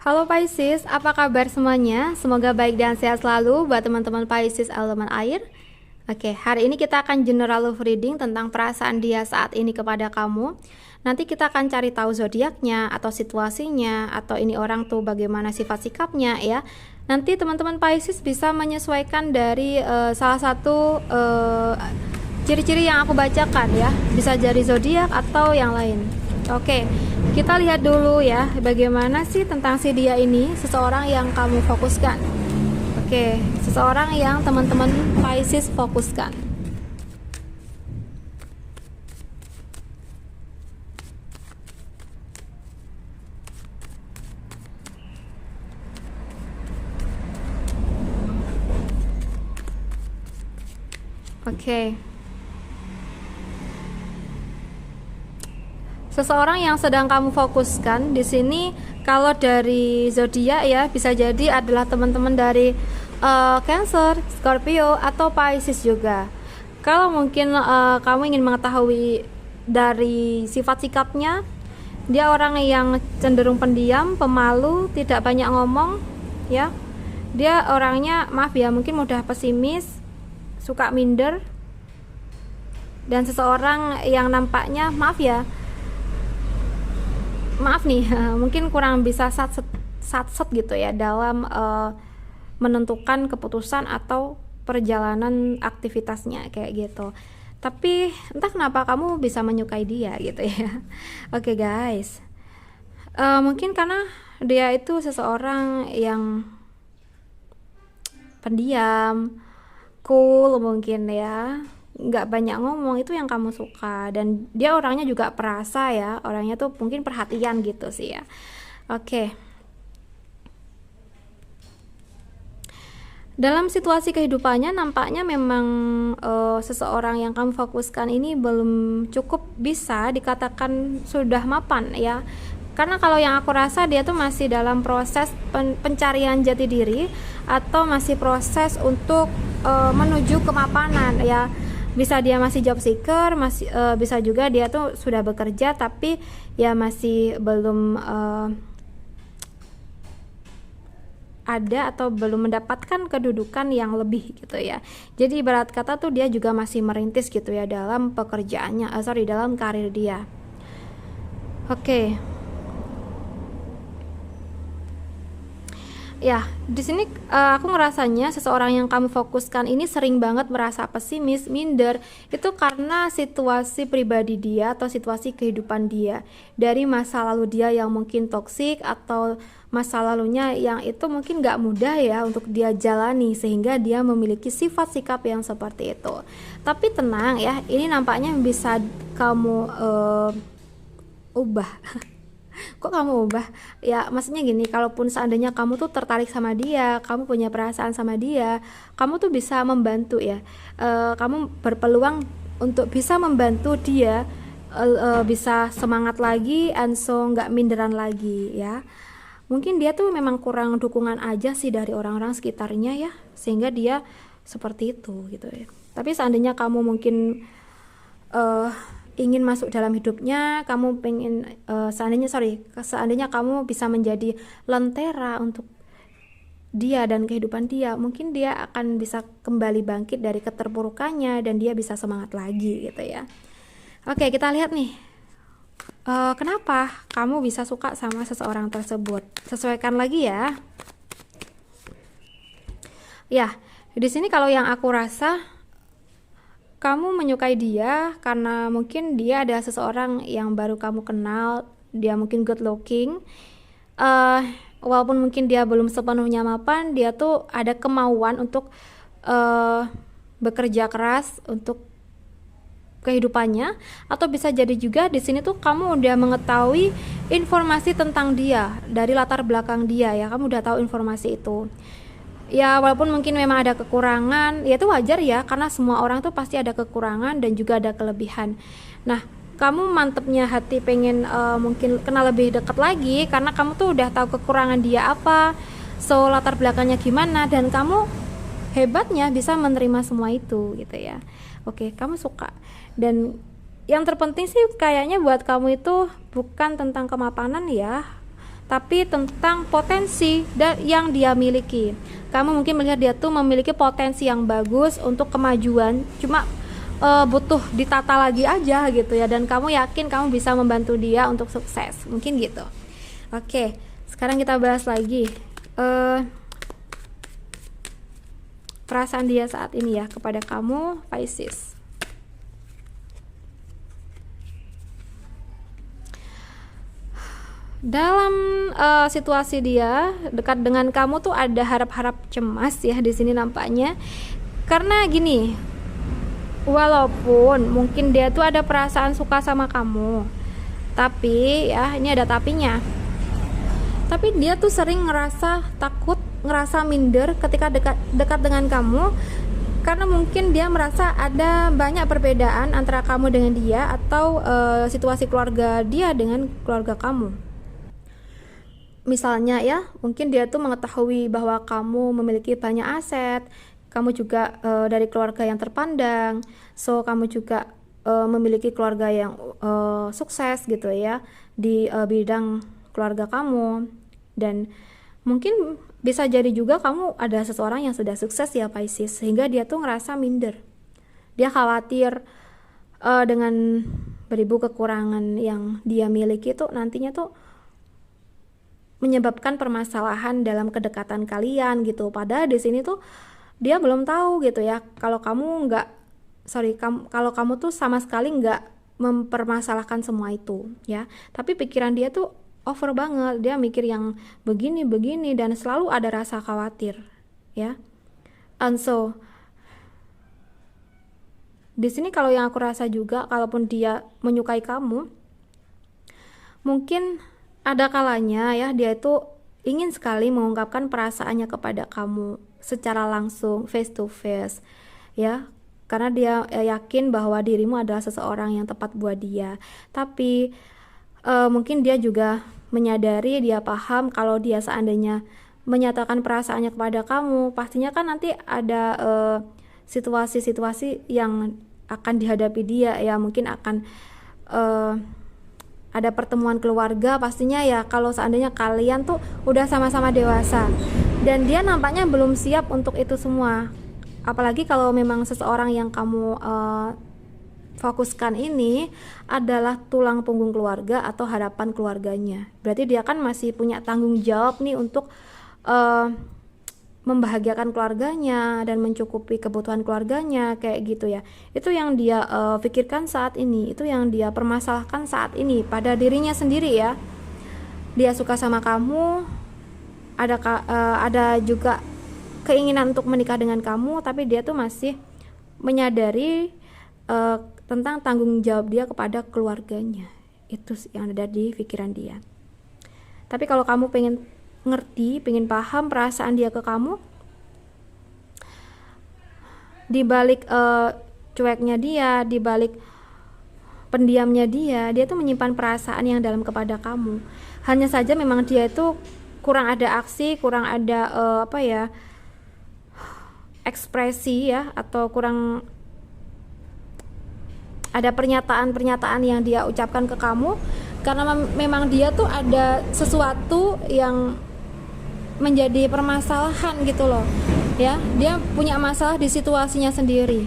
Halo Pisces, apa kabar semuanya? Semoga baik dan sehat selalu buat teman-teman Pisces elemen air. Oke, hari ini kita akan general love reading tentang perasaan dia saat ini kepada kamu. Nanti kita akan cari tahu zodiaknya atau situasinya atau ini orang tuh bagaimana sifat sikapnya ya. Nanti teman-teman Pisces bisa menyesuaikan dari salah satu ciri-ciri yang aku bacakan ya. Bisa dari zodiak atau yang lain. Oke, kita lihat dulu ya bagaimana sih tentang si dia ini, seseorang yang kamu fokuskan. Oke, seseorang yang teman-teman Pisces fokuskan. Oke. Seseorang yang sedang kamu fokuskan di sini, kalau dari zodiak ya bisa jadi adalah teman-teman dari Cancer, Scorpio atau Pisces juga. Kalau mungkin kamu ingin mengetahui dari sifat sikapnya, dia orang yang cenderung pendiam, pemalu, tidak banyak ngomong ya. Dia orangnya maaf ya, mungkin mudah pesimis, suka minder, dan seseorang yang nampaknya maaf nih mungkin kurang bisa satset gitu ya dalam menentukan keputusan atau perjalanan aktivitasnya kayak gitu. Tapi entah kenapa kamu bisa menyukai dia gitu ya. Oke guys, mungkin karena dia itu seseorang yang pendiam, cool mungkin ya, nggak banyak ngomong, itu yang kamu suka. Dan dia orangnya juga perasa ya, orangnya tuh mungkin perhatian gitu sih ya. Oke, dalam situasi kehidupannya nampaknya memang seseorang yang kamu fokuskan ini belum cukup bisa dikatakan sudah mapan ya. Karena kalau yang aku rasa dia tuh masih dalam proses pencarian jati diri atau masih proses untuk menuju kemapanan ya. Bisa dia masih job seeker, masih bisa juga dia tuh sudah bekerja tapi ya masih belum ada atau belum mendapatkan kedudukan yang lebih gitu ya. Jadi ibarat kata tuh dia juga masih merintis gitu ya dalam pekerjaannya, dalam karir dia. Oke. Ya, di sini aku ngerasanya seseorang yang kamu fokuskan ini sering banget merasa pesimis, minder, itu karena situasi pribadi dia atau situasi kehidupan dia. Dari masa lalu dia yang mungkin toksik atau masa lalunya yang itu mungkin gak mudah ya untuk dia jalani sehingga dia memiliki sifat sikap yang seperti itu. Tapi tenang ya, ini nampaknya bisa kamu ubah. Kok kamu ubah? Ya maksudnya gini, kalaupun seandainya kamu tuh tertarik sama dia, kamu punya perasaan sama dia, kamu tuh bisa membantu ya. Kamu berpeluang untuk bisa membantu dia bisa semangat lagi, and so nggak minderan lagi ya. Mungkin dia tuh memang kurang dukungan aja sih dari orang-orang sekitarnya ya, sehingga dia seperti itu gitu ya. Tapi seandainya kamu mungkin ingin masuk dalam hidupnya, kamu pengen seandainya kamu bisa menjadi lentera untuk dia dan kehidupan dia, mungkin dia akan bisa kembali bangkit dari keterpurukannya dan dia bisa semangat lagi gitu ya. Oke, kita lihat nih kenapa kamu bisa suka sama seseorang tersebut. Sesuaikan lagi ya. Ya, di sini kalau yang aku rasa kamu menyukai dia karena mungkin dia adalah seseorang yang baru kamu kenal, dia mungkin good looking, walaupun mungkin dia belum sepenuhnya mapan, dia tuh ada kemauan untuk bekerja keras untuk kehidupannya. Atau bisa jadi juga di sini tuh kamu udah mengetahui informasi tentang dia dari latar belakang dia ya, kamu udah tahu informasi itu. Ya walaupun mungkin memang ada kekurangan, ya itu wajar ya, karena semua orang tuh pasti ada kekurangan dan juga ada kelebihan. Nah, kamu mantepnya hati pengen mungkin kenal lebih dekat lagi karena kamu tuh udah tahu kekurangan dia apa, so latar belakangnya gimana, dan kamu hebatnya bisa menerima semua itu gitu ya. Oke, kamu suka. Dan yang terpenting sih kayaknya buat kamu itu bukan tentang kemapanan ya, tapi tentang potensi yang dia miliki. Kamu mungkin melihat dia tuh memiliki potensi yang bagus untuk kemajuan, cuma butuh ditata lagi aja gitu ya, dan kamu yakin kamu bisa membantu dia untuk sukses, mungkin gitu. Oke, sekarang kita bahas lagi perasaan dia saat ini ya kepada kamu, Pisces. Dalam situasi dia dekat dengan kamu tuh ada harap-harap cemas ya di sini nampaknya. Karena gini, walaupun mungkin dia tuh ada perasaan suka sama kamu, tapi ya ini ada tapinya. Tapi dia tuh sering ngerasa takut, ngerasa minder ketika dekat dengan kamu, karena mungkin dia merasa ada banyak perbedaan antara kamu dengan dia, atau situasi keluarga dia dengan keluarga kamu. Misalnya ya, mungkin dia tuh mengetahui bahwa kamu memiliki banyak aset, kamu juga dari keluarga yang terpandang, so kamu juga memiliki keluarga yang sukses gitu ya di bidang keluarga kamu. Dan mungkin bisa jadi juga kamu ada seseorang yang sudah sukses ya Pisces, sehingga dia tuh ngerasa minder, dia khawatir dengan beribu kekurangan yang dia miliki tuh nantinya tuh menyebabkan permasalahan dalam kedekatan kalian gitu. Padahal di sini tuh dia belum tahu gitu ya kalau kalau kamu tuh sama sekali nggak mempermasalahkan semua itu ya. Tapi pikiran dia tuh over banget, dia mikir yang begini dan selalu ada rasa khawatir ya. And so di sini kalau yang aku rasa juga, kalaupun dia menyukai kamu, mungkin ada kalanya ya dia itu ingin sekali mengungkapkan perasaannya kepada kamu secara langsung, face to face ya, karena dia yakin bahwa dirimu adalah seseorang yang tepat buat dia. Tapi mungkin dia juga menyadari, dia paham kalau dia seandainya menyatakan perasaannya kepada kamu, pastinya kan nanti ada situasi-situasi yang akan dihadapi dia ya. Mungkin akan ada pertemuan keluarga pastinya ya, kalau seandainya kalian tuh udah sama-sama dewasa, dan dia nampaknya belum siap untuk itu semua. Apalagi kalau memang seseorang yang kamu fokuskan ini adalah tulang punggung keluarga atau harapan keluarganya, berarti dia kan masih punya tanggung jawab nih untuk membahagiakan keluarganya dan mencukupi kebutuhan keluarganya kayak gitu ya. Itu yang dia pikirkan saat ini, itu yang dia permasalahkan saat ini pada dirinya sendiri ya. Dia suka sama kamu, ada juga keinginan untuk menikah dengan kamu, tapi dia tuh masih menyadari tentang tanggung jawab dia kepada keluarganya. Itu yang ada di pikiran dia. Tapi kalau kamu pengen ngerti, pengen paham perasaan dia ke kamu, dibalik cueknya dia, dibalik pendiamnya dia tuh menyimpan perasaan yang dalam kepada kamu. Hanya saja memang dia itu kurang ada aksi, kurang ada ekspresi ya, atau kurang ada pernyataan-pernyataan yang dia ucapkan ke kamu, karena memang dia tuh ada sesuatu yang menjadi permasalahan gitu loh ya. Dia punya masalah di situasinya sendiri.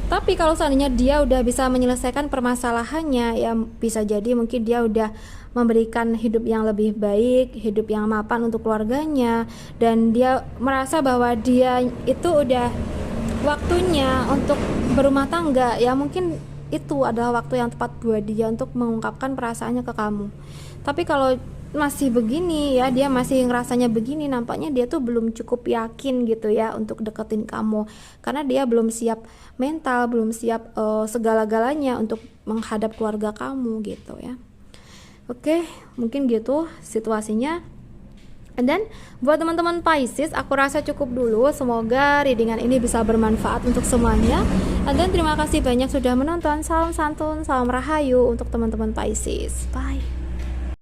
Tapi kalau seandainya dia udah bisa menyelesaikan permasalahannya, ya bisa jadi mungkin dia udah memberikan hidup yang lebih baik, hidup yang mapan untuk keluarganya, dan dia merasa bahwa dia itu udah waktunya untuk berumah tangga ya. Mungkin itu adalah waktu yang tepat buat dia untuk mengungkapkan perasaannya ke kamu. Tapi kalau masih begini ya, dia masih ngerasanya begini, nampaknya dia tuh belum cukup yakin gitu ya untuk deketin kamu, karena dia belum siap mental, belum siap segala-galanya untuk menghadap keluarga kamu gitu ya. Oke, mungkin gitu situasinya. Dan buat teman-teman Pisces, aku rasa cukup dulu. Semoga readingan ini bisa bermanfaat untuk semuanya. Dan terima kasih banyak sudah menonton. Salam santun, salam rahayu untuk teman-teman Pisces. Bye.